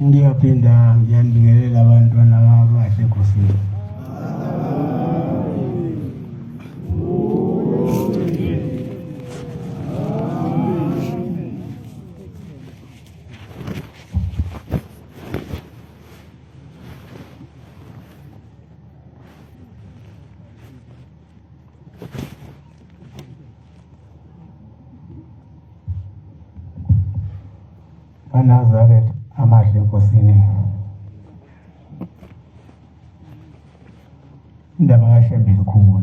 ngiyaphinda ngiyanibingelela abantwana abahle Nkosini. Nazareth amahle Nkosini. Indaba kaShembe ikhulu.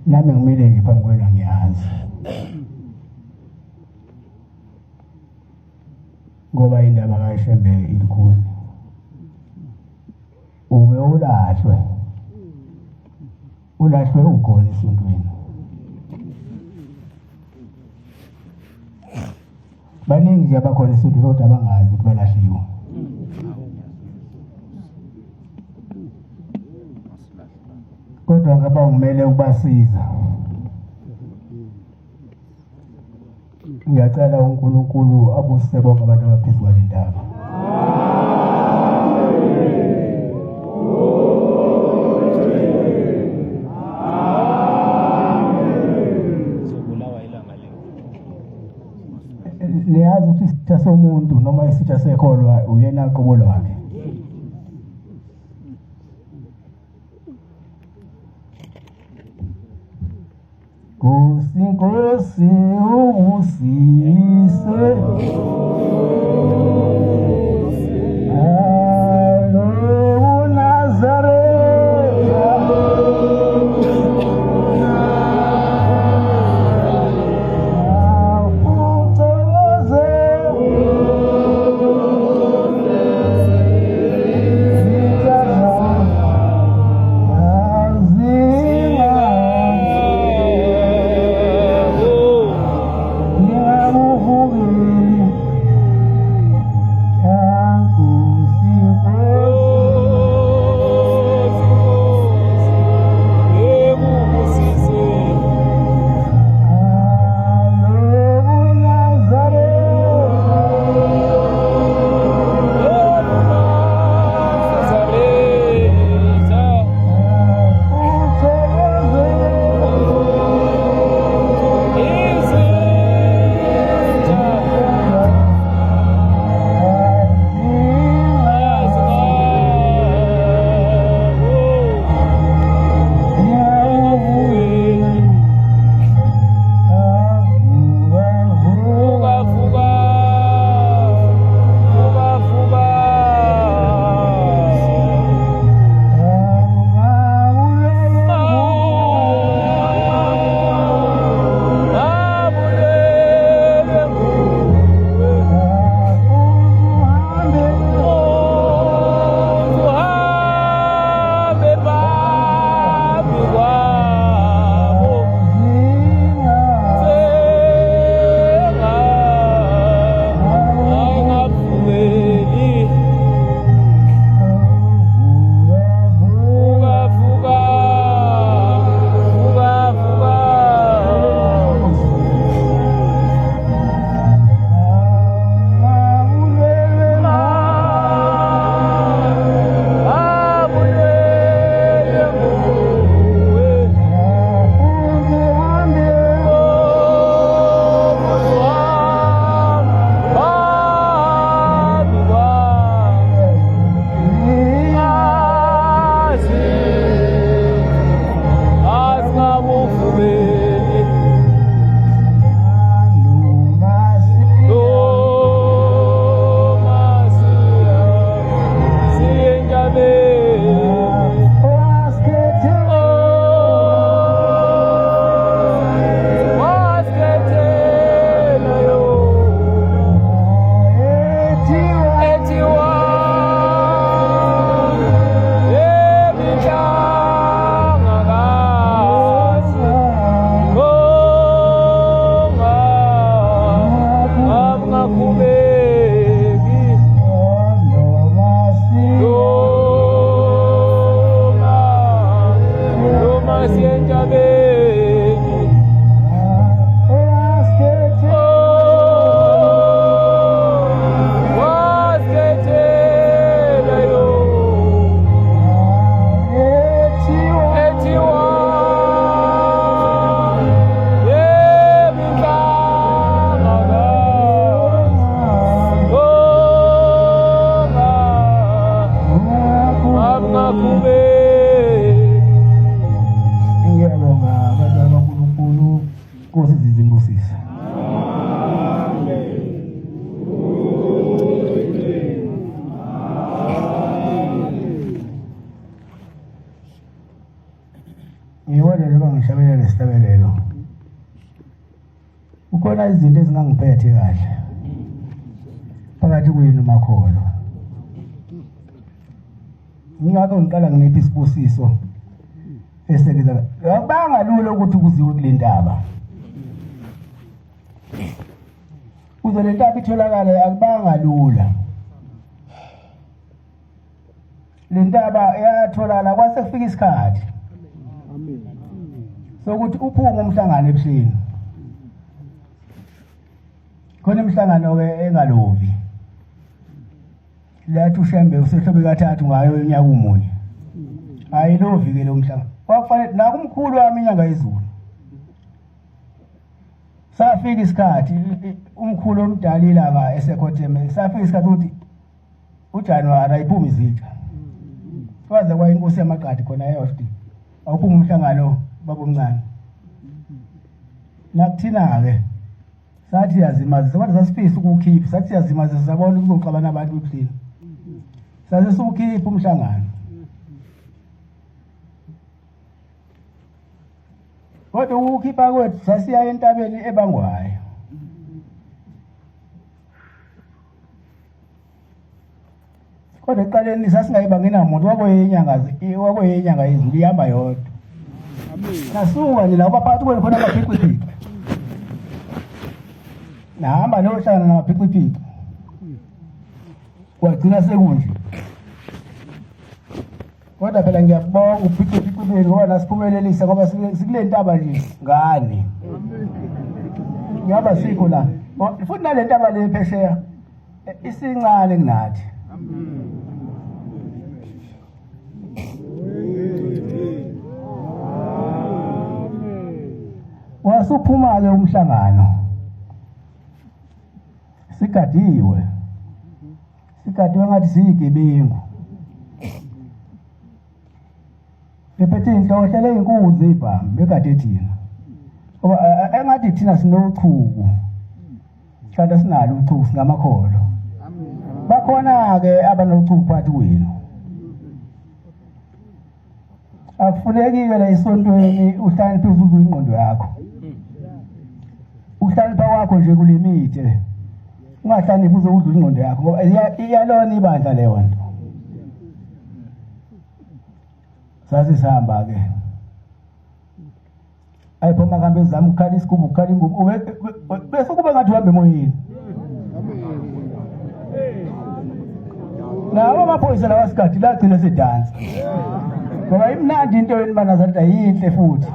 Nami ngimile nje phambi kwena ngiyazi. Ngoba indaba kaShembe ikhulu. Ube ulahlwe ukhona esontweni. Baningi nje abakhona esontweni kodwa abangazi ukuthi balahliwe. Kodwa ngaba ngimele ukubasiza. Ngiyacela uNkulunkulu abusise bonke abantu abaphezulu kwale ndaba. Niyazi ukuthi isitha somuntu noma isitha sekholwa uyena qobo wakhe. Nkosi ubusise Alo Nazareth Nkosi izimbusise. Ngiwona njengoba ngishabelela lesitabelelo. Ukhona izinto ezingangiphethe kahle. Phakathi kwenu makholo. Ngingakho ngiqala nginiphi isibusiso esekeza. Akubanga lula ukuthi kuziwe kule ndaba. Uze le ndaba itholakala akubanga lula. Le ndaba yatholakala kwase kufika isikhathi. Amen. Sokuthi uphume umhlangano ebuhleni. Khona imhlangano ke engalovi. Lathi uShembe usehlobe kathathu ngayo unyaka umunye. Ayilovi ke lo mhlangano. Kwakufanele nakumkhulu wami inyanga yezulu. Safika isikhathi umkhulu omdalila nga esekhotheme safika isikhathi ukuthi uJanuary ayiphumi izitsha. Kwaze kwa inkosi yamaqadi khona eyosti. Awuphuma umhlangano babomncane. Nakuthina ke sathi yazimazisa kodwa sasifisa ukukhipha sathi yazimazisa sabona ukuzoxabana abantu ebuhleni. Saze sukhipha umhlangano. Kodwa ukukhipha kwethu sasiya entabeni ebangwayo. Kodwa eqaleni sasingayibangena umuntu wakoyenyanga izulu ihamba yodwa. Nasuka nje la baphakathi kwenu khona abaphiciphici. Nahamba nohlangana namaphiciphici. Kwagcina sekunje. Kodwa phela ngiyabonga uphiciphici benu ngoba nasiphumelelisa ngoba sikule ntaba nje ngani. Ngiyaba sikho la. Futhi nale ntaba le phesheya isincane kunathi. Wasuphuma ke umhlangano. Sigadiwe ngathi siyigebengu. Bephethe inhlohle leyinkunzi ibhamu bekade thina. Ngoba engathi thina sinochuku. Kanti sinalo uchuku singamakholo. Bakhona ke abanochuku phakathi kwenu. Akufuneki ke la isontweni uhlale phezulu kwingqondo yakho. Uhlale wakho nje kulimite. Ungahlani buze udlula ingqondo yakho ngoba iyalona ibandla leyo nto. Sasihamba ke. Ayiphoma kambe zami ukhala isigubu ukhala ingubo bese kube ngathi uhambe emoyeni. Nawo amaphoyisa lawa sikhathi lagcina sedansa. Ngoba imnandi into yenibana zathi ayinhle futhi.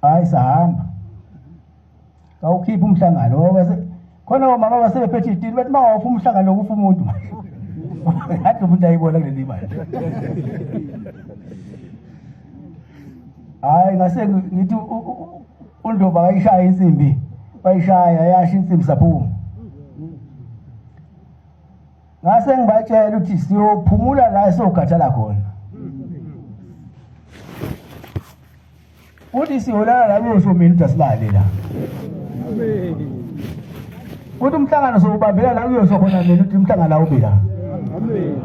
Hayi sahamba. Kawukhipha umhlangano ngoba khona omama basebephethe idini bathi mawupha umhlangano kufa umuntu. Hathi umuntu ayibona kuleli mali. Hayi ngase ngithi uNdlovu ayishaya insimbi. Bayishaya yasha insimbi saphuma. Ngase ngibatshela ukuthi siyophumula la sogathala khona. Uthi siyolala la kuyosomini dasibale la. Amen. Uthi umhlangano sobambela la kuyosokhona mina uthi umhlangano la ubila. Amen.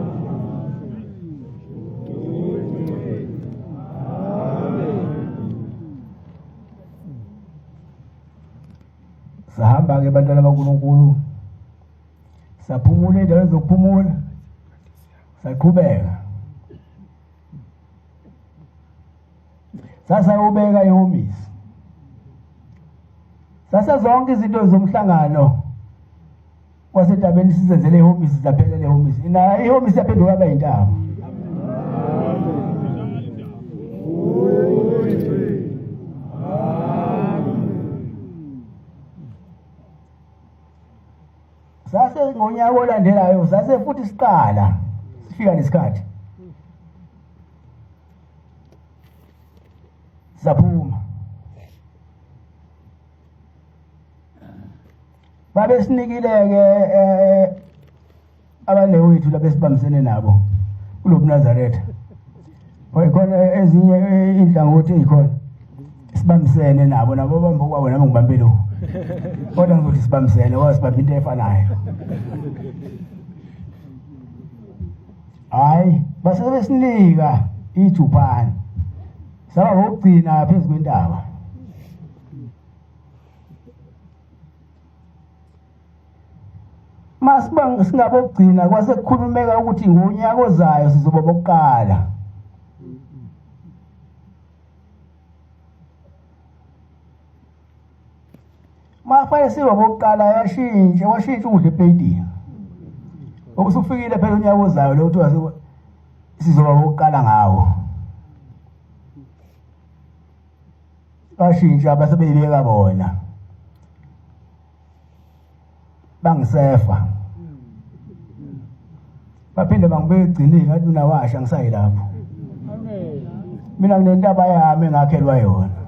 Sahamba ke bantwana baNkulunkulu. Saphumula endaweni zokuphumula. Saqhubeka. Sasa ubeka ihomisi. Sasa zonke izinto zomhlangano wasetabeni sizenzele ihomisi zaphelele ihomisi. Na ihomisi yaphenduka yaba yintaba. Sase ngonyaka olandelayo sase futhi siqala sifika lesikhathi. Saphuma. Babe sinikile ke abanewethu labesibambisene nabo kulobuNazaretha wayikhona ezinye inhlangothi ezikhona sibambisene nabo bamba kwabo nami ngibambe lo kodwa ngizothi sibambisene wasibambe into efanayo hayi base besinika iJupani saba ngokugcina phezulu kwentaba masibanga singabogcina kwase kukhulumeka ukuthi ngonyaka ozayo sizoba bokuqala mafaya siba bokuqala washintsha ukudla eplate okusufikile phela unyaka ozayo lo kuthiwa sizoba bokuqala ngawo bashintsha base beyibeka bona bangisefa baphinde bangibeke egcineni ngathi mina washa ngisayi lapho mina nginentaba yami engakhelwa yona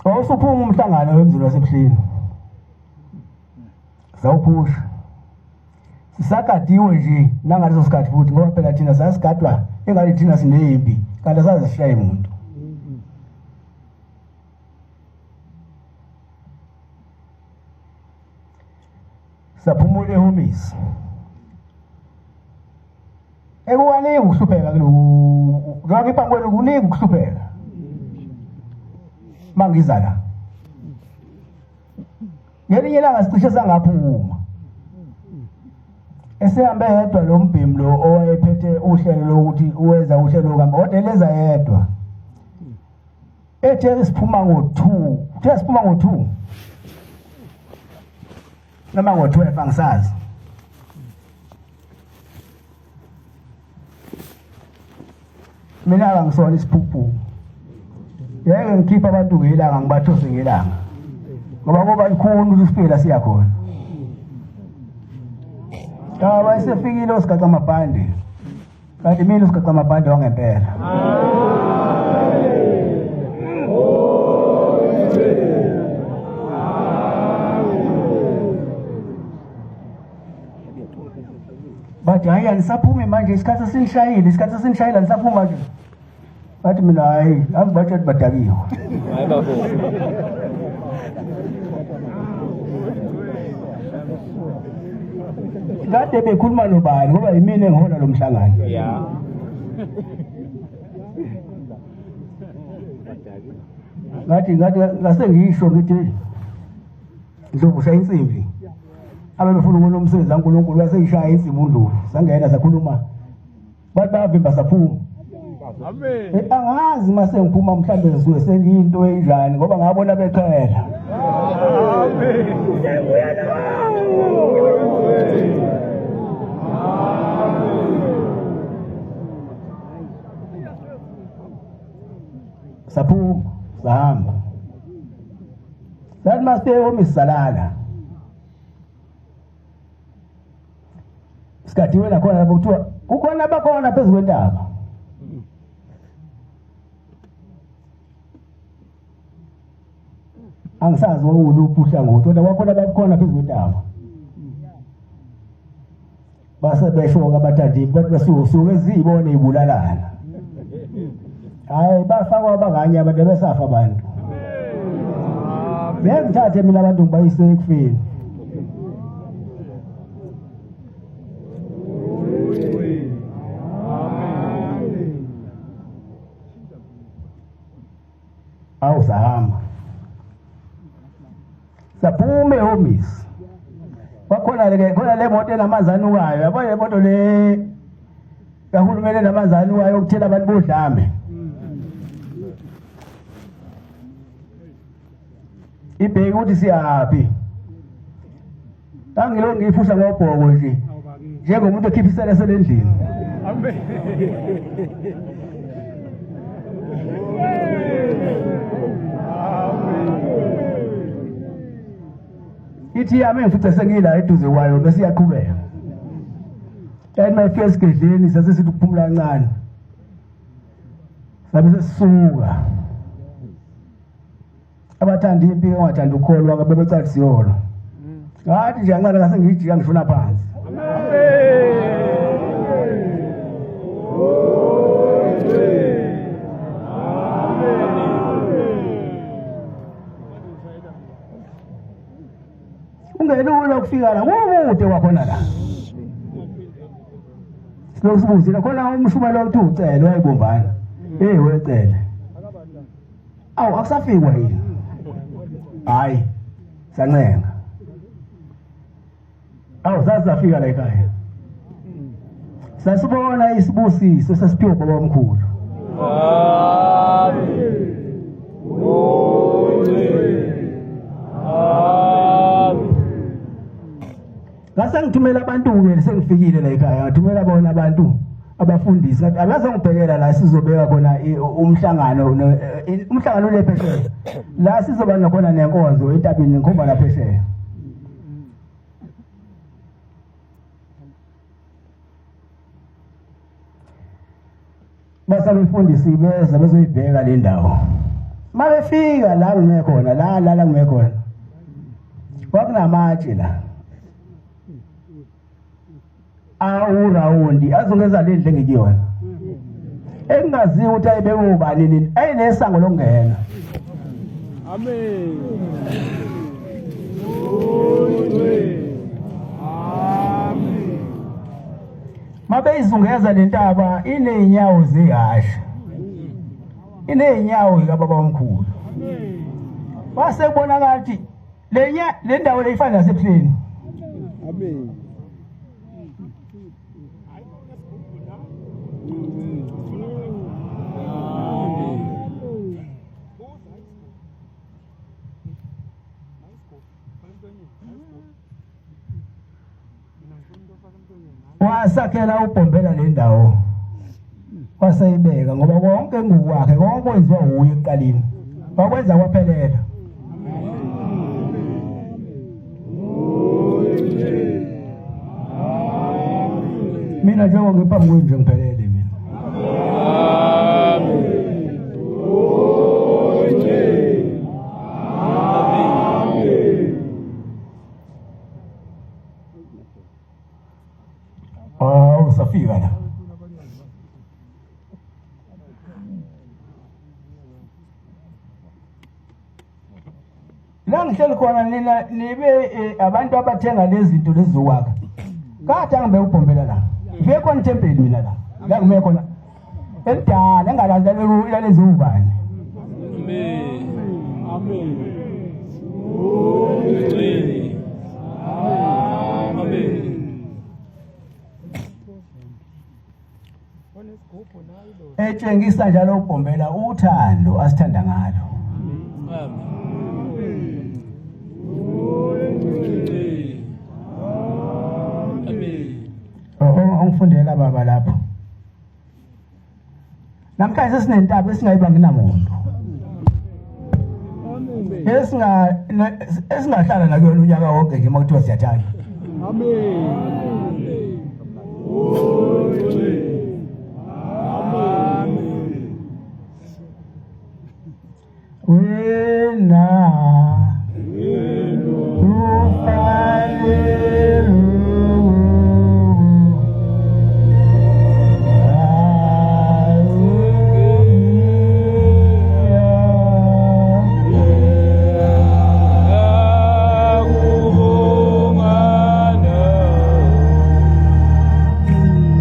Awusuphuma umhlangano wemzulu wasebuhleni zawuphusha sisagadiwe nje nangaleso sikhathi futhi ngoba phela thina sasigadwa engathi thina sineyimpi kanti sazishaye umuntu saphumule ehomisi ekuwaningi ukuhlupheka kulokhu zonke iphambi kuningi ukuhlupheka mangiza la ngelinye ilanga sicishe sangaphuma esehambe yedwa lo mbhemi lo owayephethe uhlelo lokuthi uwenza uhlelo lokuhamba kodwa eleza yedwa ethe siphuma ngo-2 uthe siphuma ngo-2 noma ngo-12 angisazi mina angisona isiphuphu yeke ngikhipha abantu ngelanga ngibathose ngelanga ngoba kuba likhulu ukuthi siphila siyakhona Taba sefikile usigaca amabhande kanti mina usigaca amabhande wangempela bathi hayi anisaphumi manje isikhathi sinishayile nisaphuma nje bathi mina hayi abathi badakiwe hayi bafo kade bekhuluma nobani ngoba yimina engihola lo mhlangano ngathi ngase ngisho ngithi ngizovusha insimbi abebefuna ukubona umsebenzi kaNkulunkulu waseyishaya insimbi uNdlovu sangena sakhuluma bathi bayavimba saphuma amen angazi mase ngiphuma mhlambe ngisuke sengiyinto enjani ngoba ngabona beqhela amen saphuma sahamba sathi mase omisalala sikhathi wena khona lapho kuthiwa ukhona bakhona phezulu kwentaba angisazi wawuluphi uhlangothi kodwa kwakhona bakhona phezulu kwentaba base beshoka abathandimi bathi basuke ezibone ibulalana hayi bafakwa banganye abantu besafa abantu ngithathe mina abantu ngibayise ekufeni awusahamba saphume ehomisi bakhona le moto enamanzi anukayo yabona le moto le kahulumeni enamanzi anukayo ukuthela abantu bodlame ibheki ukuthi siyaphi angilo ngifusha ngobhoko nje njengomuntu ekhipha isele selendlini amen ithi yami ngifice sengila eduze kwayo bese iyaqhubeka yani mayifika esigedleni sase sithi ukuphumula kancane sabe sesisuka abathanda impi ongathanda ukholwa kabe becalisiyona ngathi nje anqala ngase ngijika ngishona phansi ungelula ukufika la kude wakhona la sibuze khona umshumela othi ucela wayibombana wecele awu akusafikwa yini hayi sancenga awu sasafika la ekhaya sasibona isibusiso sasiphiwe baba omkhulu ngase ngithumela abantu-ke sengifikile la ekhaya ngathumela bona abantu abafundisi ngathi akaze ngibhekela la sizobeka khona umhlangano le phesheya la sizoba nakhona nenkonzo entabeni ngikhomba la phesheya basa befundisi beza bezoyibheka le ndawo mabefika la ngimekhona la ngimekhona kwakunamatshe la awurawundi azongeza le ndle ngikuyona engingaziyo ukuthi ayibeke ubani nini ayinesango lokungena amen mabeyizungeza lentaba ineenyawo zehasha ineenyawo zikababa omkhulu wase kubonakala ukuthi le ndawo le ifana nasebuhleni amen wasakhela ubhombela le ndawo wasayibeka ngoba konke ngukwakhe konke kwenziwa uye ekuqaleni wakwenza kwaphelela mina njengoba ngiphambi kwenu nje ngiphelele mina usafika la la ngihleli khona nina nibe abantu abathenga lezi zinto lezizokwakha kade angibe ubhombela la ngike khona ithempeli mina la ngime khona elidala engalazelele ilalezi ubani amen etshengisa njalo ubhombela uthando asithanda ngalo ongifundela baba lapho namhlanje sesinentaba esingayiba nginamuntu esingahlala nakuyona unyaka wonke nje makuthiwa siyathanda wena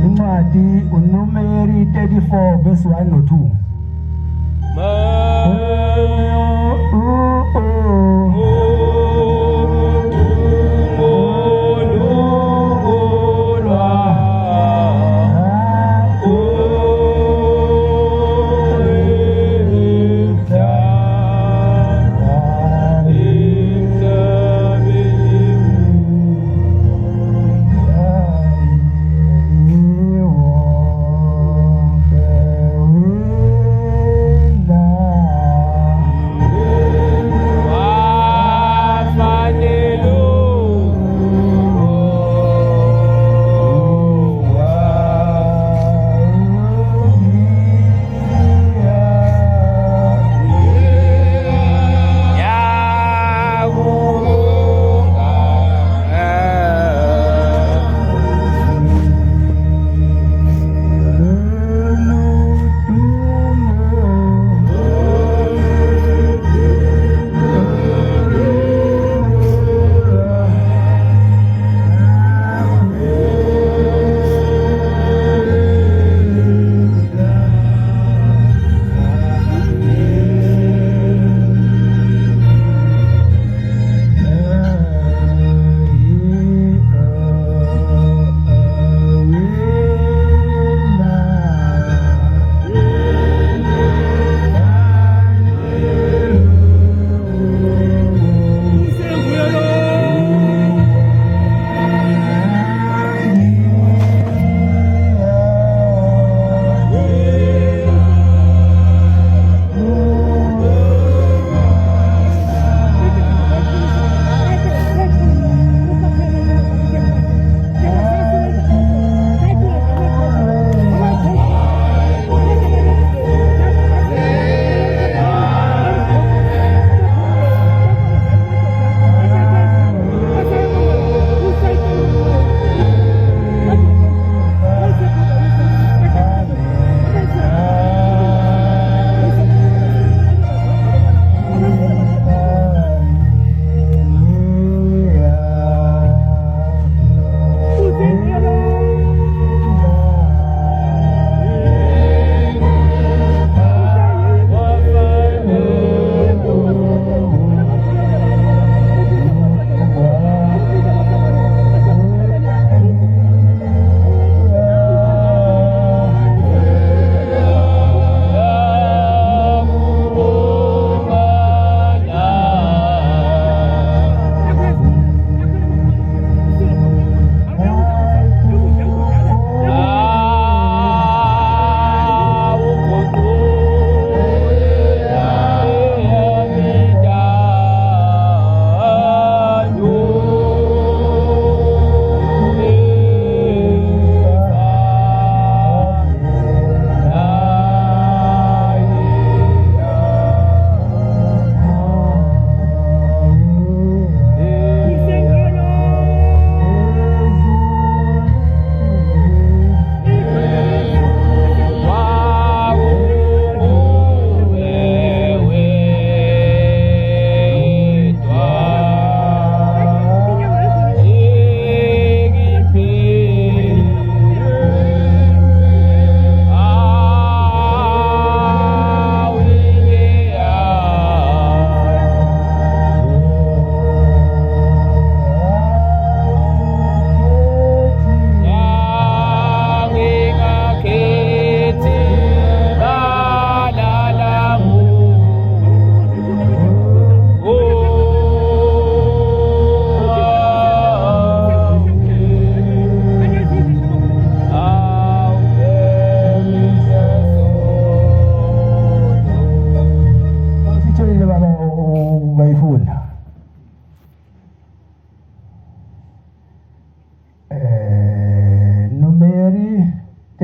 incwadi uNumeri 34 verse 1 no 2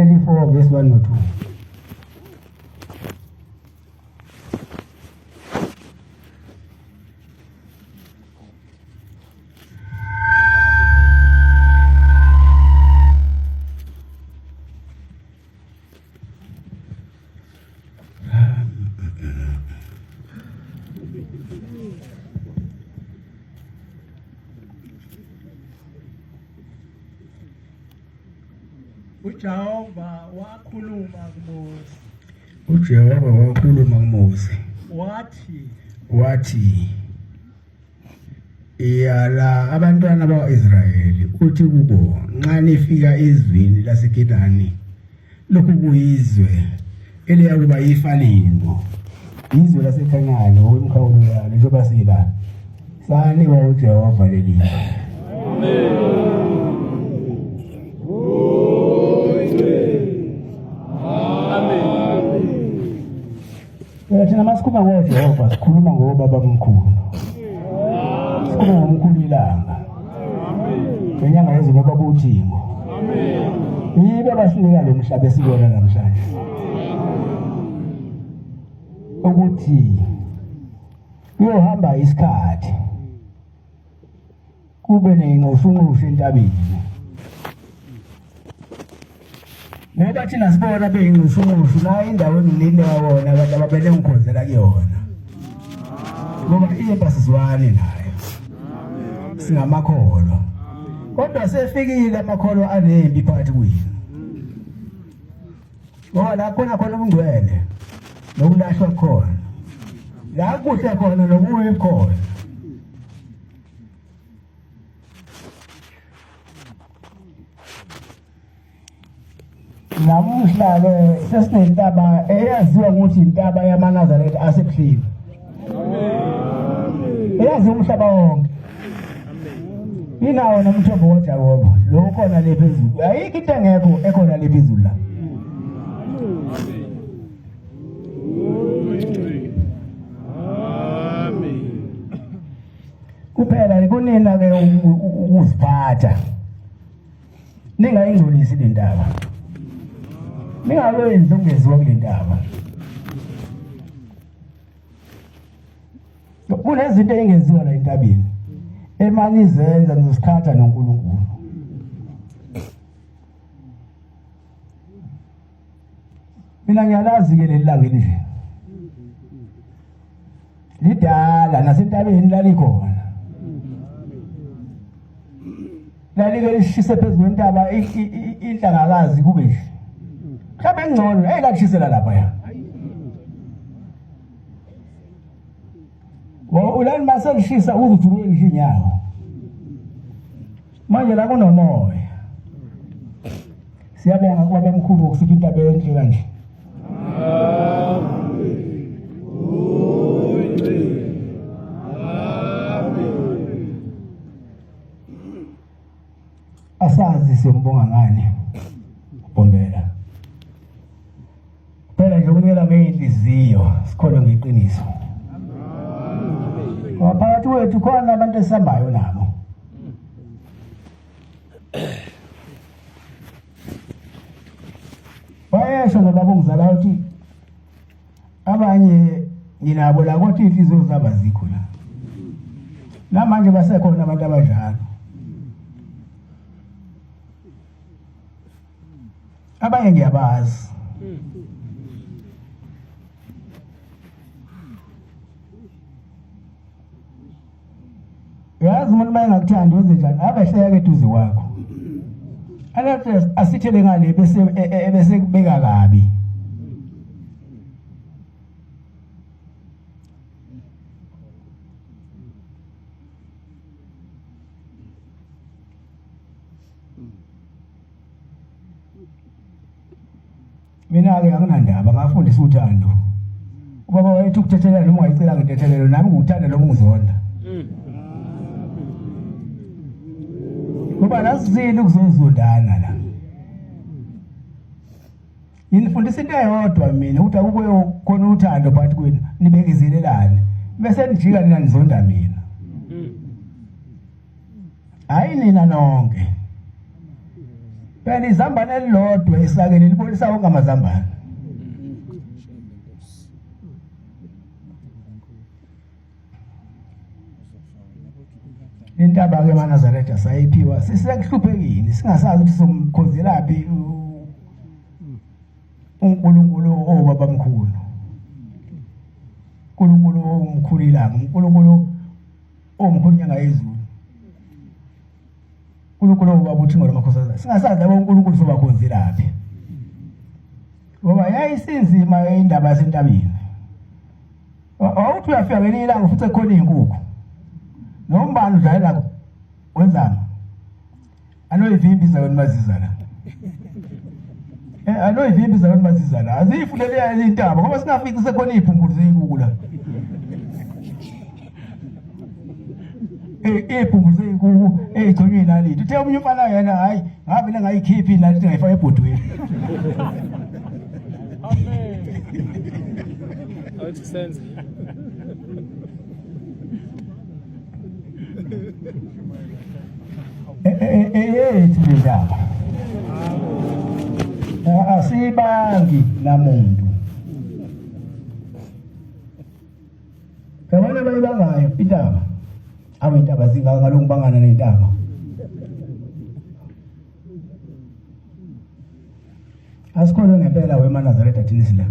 34 verse 1 no 2. uJehova wakhuluma kuMose uJehova wakhuluma kuMose wathi yala abantwana bakwa-Israyeli uthi kubo nxa nifika ezweni laseKenani lokhu kuyizwe eliyakuba yifa lenu izwe laseKhanani ngokwemikhawulo yalo njengoba sila sanikwa uJehova leli thina masikhuluma ngoJehova sikhuluma ngobaba omkhulu sikhuluma ngomkhulu ilanga ngenyanga yezulu baba uThixo yibo abasinika lo mhlaba esibona namhlanje ukuthi uyohamba isikhathi kube nengqushunqushu entabeni ngoba thina sibona beyingqushunqushu la indawo engilinde wona abantu ababele ngikhonzela kuyona ngoba impa sizwane nayo singamakholwa kodwa sefikile amakholwa anempi phakathi kwethu ngoba la khona ubungcwele nokulashwa khona la kuhle khona nokubi khona namuhla-ke sesinentaba eyaziwa ukuthi intaba yamaNazaretha asebuhlungu eyaziwa umhlaba wonke inawo nomthombo kaJakobo lo ukhona le phezulu ayikho into engekho ekhona le phezulu la kuphela kunina-ke ukuziphatha ningayingcolisi le ndaba ningawenzi okungeziwa kule ndaba kunezinto engenziwa la entabeni emani zenza nizosikhatha noNkulunkulu mina ngiyalazi-ke leli langeni nje lidala nasentabeni lalikhona lalike lishise phezu kwentaba inhlangakazi kube nje mhlawumbe engcono eyayikalishisela laphaya ulani maselishisa uzujuluke ngisho inyawo manje la kunomoya siyabonga kuba bemkhulu ngokusipha intaba enhle kanje asazi siyombonga ngani Bombela phela nje unikela ngeyinhliziyo sikhona ngeqiniso phakathi wethu khona abantu esihambayo nabo bayesho nobaba ongizalayo ukuthi abanye nginabo la kodwa inhliziyo zabo azikho la namanje basekhona abantu abanjalo abanye ngiyabazi yazi umuntu uma engakuthandi wenze njani abehleka eduze kwakho alathi asithele ngale bese kubeka kabi mina-ke akunandaba ngafundisa uthando ubaba wethu ukuthethelela noma ungayicela ngetethelelo nami nguthanda noma ungizonda ngoba nasizile ukuzozondana la nginifundisa into eyodwa mina ukuthi akube khona uthando phakathi kwenu nibekezelelane bese nijika nina nizonda mina hayi nina nonke phela izambane elilodwa esakeni libonisa wonke amazambane. Intaba ke maNazaretha sayiphiwa sisekuhluphekile singasazi ukuthi somkhonzelaphi uNkulunkulu obabamkhulu. uNkulunkulu omkhulilanga, uNkulunkulu omkhulu nyanga yezulu. uNkulunkulu obabuthingo lamakhosazana. Singasazi labo uNkulunkulu sobakhonzelaphi. Ngoba yayisinzima indaba yasentabeni. Awuthi uyafika ngelinye ilanga futhi ekhona izinkukhu. Nombani udlalela wenzama. Anoyivimbi zaweni mazizana. Anoyivimbi zaweni mazizana. Azifulele intaba ngoba singafiki sekhona iziphungulu zezinkukhu la. Iziphungulu zezinkukhu ezigconywe inalithi. Uthe umunye umfana yena hayi ngabe lengayikhiphi inalithi ngayifaka ebhodweni. Amen. Awuthi senze. Ethi indaba. Asibangi namuntu. Kabona bayibangayo indaba. Awu indaba zingaka ngaloko bangana nendaba. Asikhona ngempela weMaNazaretha thina sila.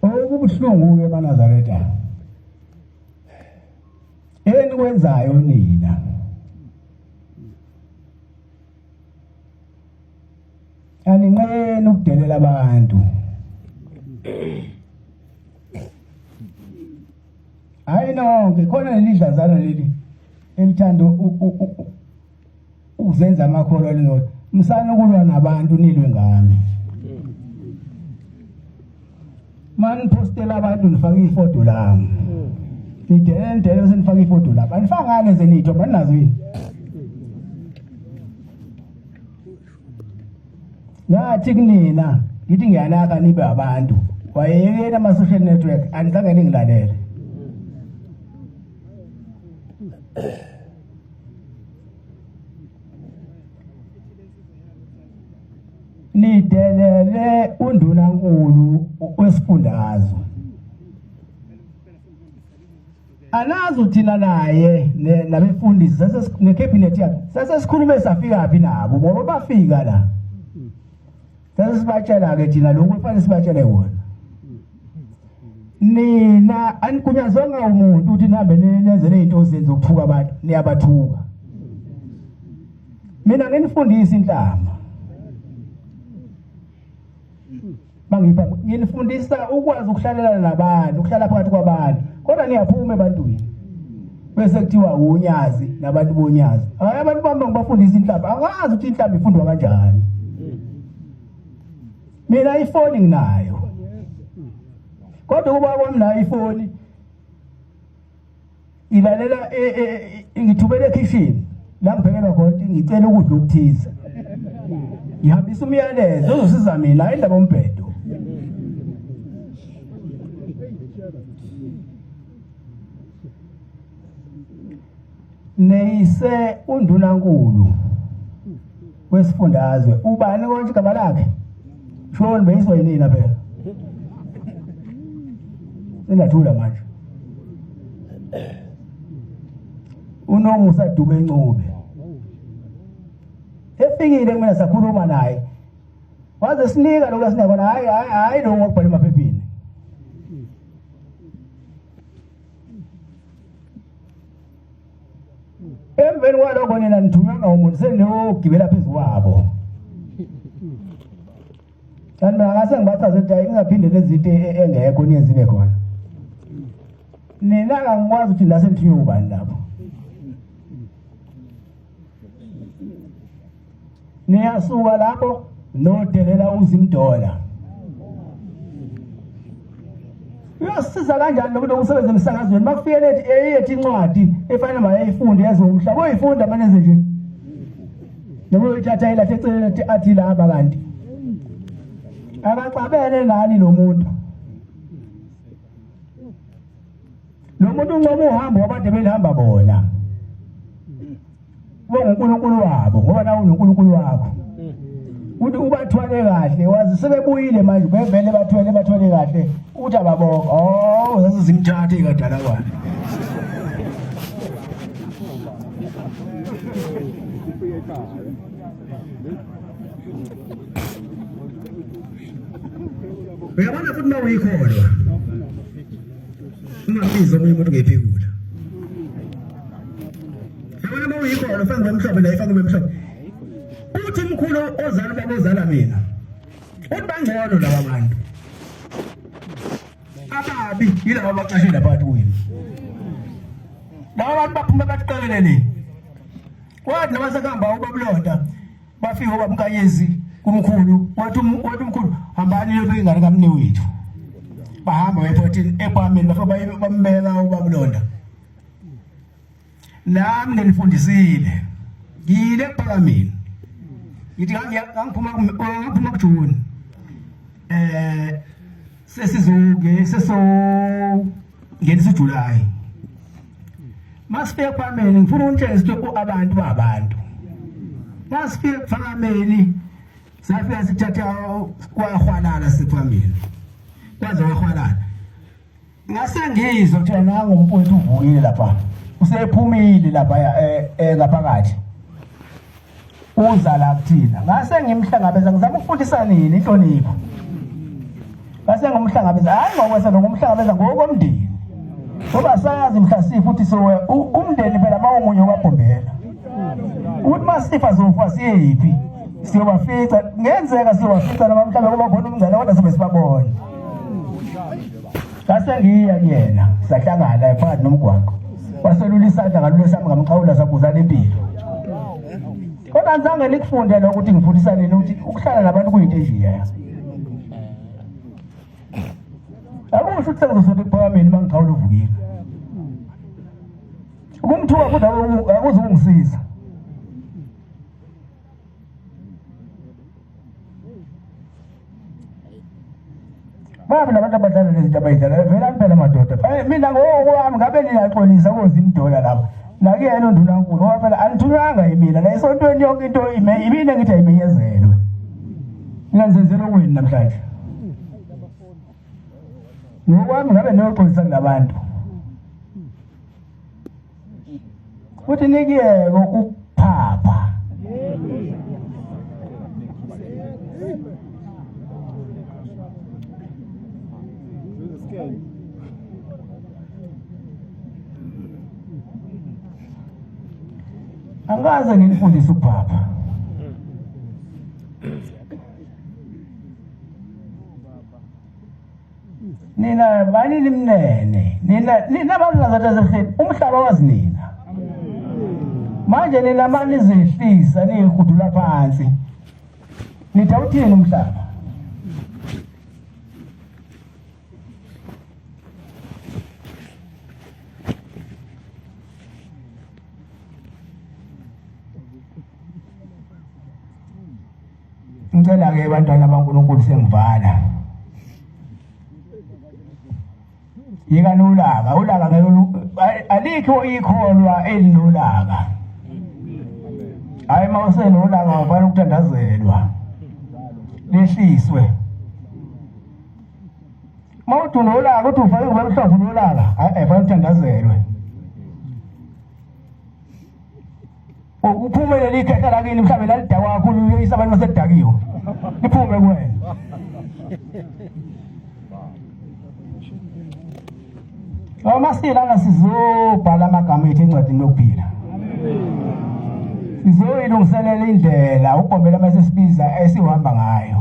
Okubuhlungu ke maNazaretha. Enikwenzayo nina. Aninqeni ukudelela abantu. Hayi nonke khona lelidlazana leli elithando ukuzenza amakholo lelo. Msana ukulwa nabantu nilwe ngami. Man postela abantu nifake ifoto lami. Ndidele senifake ifoto lapha. Anifangane zenitho banazo yini? Yathi kunina ngithi ngiyanaka nibe abantu. Wayekela ama social network anizange ningilalele. Nidelele undunankulu wesifundazwe. Anazi thina naye nabefundisi necabinet yakhe sasesikhulume safika phi nabo ngoba bafika la. Sasibachela ke thina lokho kufanele sibachele wona. Nina anikunyazonga umuntu uthi nihambe nenzele into ozenza ukuthuka abantu niyabathuka. Mina nginifundisa inhlamba. Mangipha nginifundisa ukwazi ukuhlalela nabantu, ukuhlala phakathi kwabantu. Kodwa niyaphuma ebantwini. Bese kuthiwa unyazi nabantu bonyazi. Hayi abantu bami ngibafundisa inhlamba. Angazi ukuthi inhlamba ifundwa kanjani. Mina ifoni nginayo. Kodwa kuba kwami nayo ifoni ilalela ngithubele kitchen la ngibhekelwa khona ngicela ukudla ukuthiza. Ngihambisa umyalezo uzosiza mina indaba ombhedo. Neyise undunankulu wesifundazwe ubani konke igama lakhe shoni beyiswa yini phela sinathula manje uNomusa Dube Ncube efikile kumina sakhuluma naye waze sinika lokho sinekona hayi lo ngokubhala emaphepheni. Emveni kwalokho nina nithunywa umuntu seniyogibela phezulu kwabo. Kanti ngase ngibathaze ukuthi ingaphinde lezinto engekho niyenziwe khona. Nina angikwazi ukuthi lase nithunywe ubani lapho. Niyasuka lapho nodelela uZimdola. Uyasiza kanjani nokuthi usebenze emsakazweni makufike lethi eyethi incwadi efanele mayifunde yazi umhlaba oyifunda maneze nje. Noma uyithatha ilahle eceleni athi laba kanti. Akacabene nani lo muntu. lo muntu unqoba uhambo wabade belihamba bona bonguNkulunkulu wabo ngoba nawo uNkulunkulu wakho uthi ubathwale kahle wazi sebebuyile manje bevele bathwele kahle uthi ababonga zasizimthathe ikadala kwakhe uyabona futhi mawuyikholwa ungabiza omunye umuntu ngephikula yabona mawuyikholwa ufake ngomhlobo la ifake ngomhlobo uthi mkhulu ozala babozala mina uthi bangcono laba bantu ababi yilabo abacashile phakathi kwenu laba bantu baphuma baqeleleni wathi nabasekamba ubabulonda bafika ubamkanyezi kumkhulu wathi umkhulu hambani yophe ingane kamnewethu bahamba ephotini ePhalamende bafika bambeka ubabulonda nami ngenifundisile ngile ePhalamende ngithi ngiphuma kuJuni sesizo ngenisa uJuly masifika ePhalamende ngifuna untshengise ukuthi abantu babantu masifika ePhalamende safika sithatha kwahwalala sePhalamende kwaze wahwalala ngase ngizwa ukuthi nangu umpethu uvuyile lapha usephumile lapha ngaphakathi uza la kuthina ngase ngimhlangabeza ngizama ukufundisa nini inhlonipho ngase ngomhlangabeza hayi ngokwesa ngomhlangabeza ngokomndeni ngoba sayazi mhlasifu futhi so umndeni phela mawumunye wabhombela uthi masifa zofa siyephi siyobafica ngenzeka siyobafica noma mhlawumbe kuba khona umngane kodwa sibe sibabona ngase ngiya kuyena sahlangana ephakathi nomgwaqo waselula isandla ngalule sami ngamqhawula sabuzana impilo kodwa ngizange nikufunde lokho ukuthi ngifundisa nini ukuthi ukuhlala nabantu kuyinto enjeya akusho ukuthi sengizosothi ePhalamende mangiqhawula uvukile ukumthuka futhi akuzungisiza babe nabantu abadlala lezinto abayidlala vela phela madoda mina ngokwami ngabe niyaxolisa kozimdola lapha nakuyena uNdunankulu ngoba phela anithunywanga yimina la esontweni yonke into imina ngithi ayimenyezelwe nginanzenzela okwenu namhlanje ngokwami ngabe niyoxolisa kulabantu futhi nikiyeke ukuphapha angaze nginifundise ukuphapha nina bani nimnene nina abantu nazathi umhlaba wazinina manje nina manje nizehlisa niyihudula phansi nitawuthini umhlaba ngicela ke abantwana baNkulunkulu sengivala yeka nolaka ulaka alikho ikholwa elinolaka hayi mawusenolaka wafanele ukuthandazelwa lehliswe mawuthi nolaka uthi ufake ngoba mhlobo nolaka hayi afanele ukuthandazelwe uphumelele ikhehla lakini mhlawumbe lalidakwa kakhulu uyisa abantu basedakiwe liphume kuwena amasila sizobhala amagama ethu encwadini yokuphila sizoyilungiselela indlela ugombela masesibiza esihamba ngayo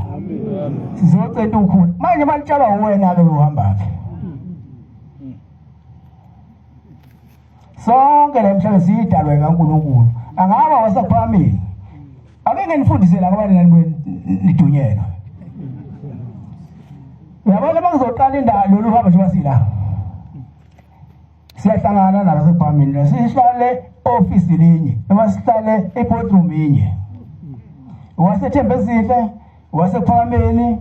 sizocela ukhulu manje malitshalwa wena ke uhambaphi sonke lemhlaba siyidalwe kaNkulunkulu angaba wasePhalamende akenge nifundisela abantu nani nidunyelwe yabona bakuzoqala indalo lolu hamba nje basila siyahlangana nabasePhalamende sihlale office linye noma sihlale eboardroom linye wasethembezihle wasePhalamende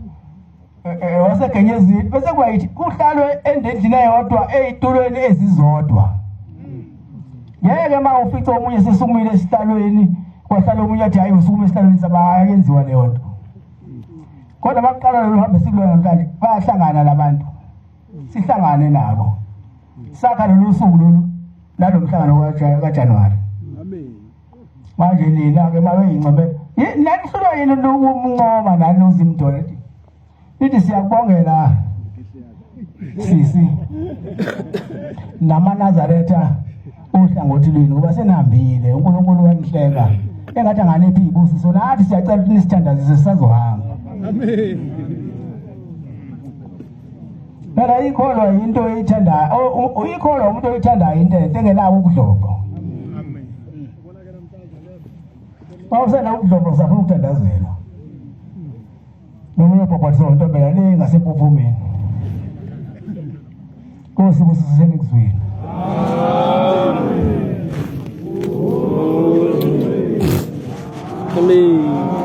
wasegenyezini bese kwayithi kuhlalwe endendlini eyodwa eyitulweni ezizodwa. Ngeke uma ufica omunye sesukumile esihlalweni kwahlala omunye athi hayi usukume esihlalweni sabayenziwa leyo nto. Kodwa baqala lo hambe sikulona namhlanje bayahlangana labantu. Sihlangane nabo. Sakha lolu suku lolu nalomhlangano kaJanuwari. Amen. Manje nina ke mabe ingcebe. Nani hlulwa yini ukunqoma nani uzimdole. Lithi siyakubongela sisi namaNazaretha uhlangothi lwini ngoba senihambile uNkulunkulu wanihleka engathi anganephi ibusiso nathi siyacela ukuthi nisithandazise sisazohamba. Amen. Phela ikholwa into oyithanda uyikholwa umuntu oyithandayo into engenawo ubudlopho. Amen. Awusena ubudlopho usafuna ukuthandazela. Nomunye ubhabhathiso into phela le ngasemphumeni. Nkosi busiseni kuzwini. Amen.